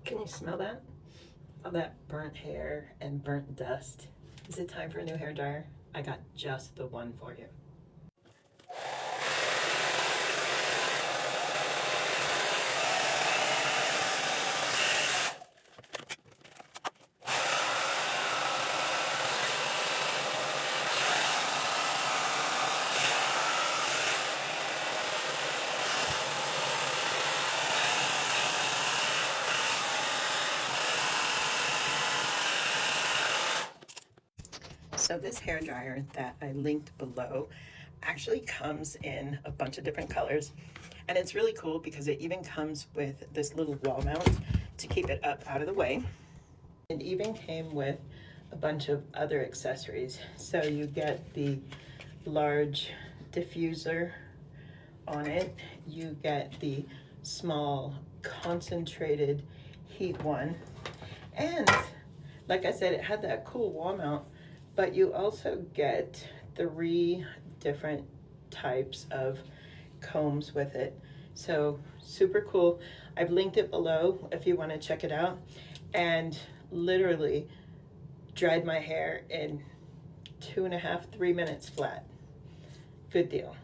Can you smell that? All that burnt hair and burnt dust. Is it time for a new hair dryer? I got just the one for you. So this hair dryer that I linked below actually comes in a bunch of different colors, and it's really cool because it even comes with this little wall mount to keep it up out of the way. It even came with a bunch of other accessories. So you get the large diffuser on it, you get the small concentrated heat one, and like I said, it had that cool wall mount, but you also get 3 different types of combs with it. So super cool. I've linked it below if you want to check it out, and literally dried my hair in 2.5, 3 minutes flat. Good deal.